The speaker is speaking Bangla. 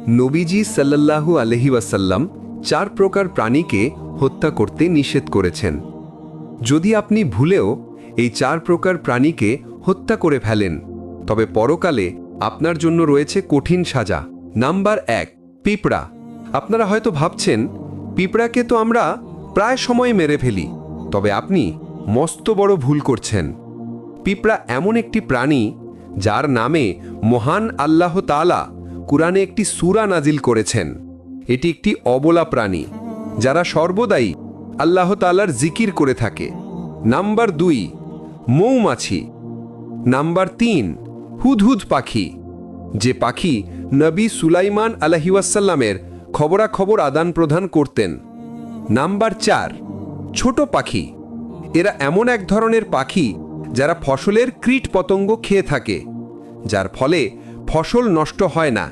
নবীজি সাল্লাল্লাহু আলাইহি ওয়াসাল্লাম 4 প্রকার প্রাণীকে হত্যা করতে নিষেধ করেছেন। যদি আপনি ভুলেও এই 4 প্রকার প্রাণীকে হত্যা করে ফেলেন, তবে পরকালে আপনার জন্য রয়েছে কঠিন সাজা। নাম্বার 1, পিঁপড়া। আপনারা হয়তো ভাবছেন, পিঁপড়াকে তো আমরা প্রায় সময় মেরে ফেলি। তবে আপনি মস্ত বড় ভুল করছেন। পিঁপড়া এমন একটি প্রাণী যার নামে মহান আল্লাহ তাআলা কুরআনে একটি সূরা নাজিল করেছেন। এটি একটি অবলা প্রাণী যারা সর্বদাই আল্লাহ তাআলার জিকির করে থাকে। নাম্বার 2, মৌমাছি। নাম্বার 3, হুদহুদ পাখি, যে পাখি নবী সুলাইমান আলাইহিস সালামের খবরাখবর আদান প্রদান করতেন। নাম্বার 4, ছোট পাখি। এরা এমন এক ধরনের পাখি যারা ফসলের কীট পতঙ্গ খেয়ে থাকে, যার ফলে ফসল নষ্ট হয় না।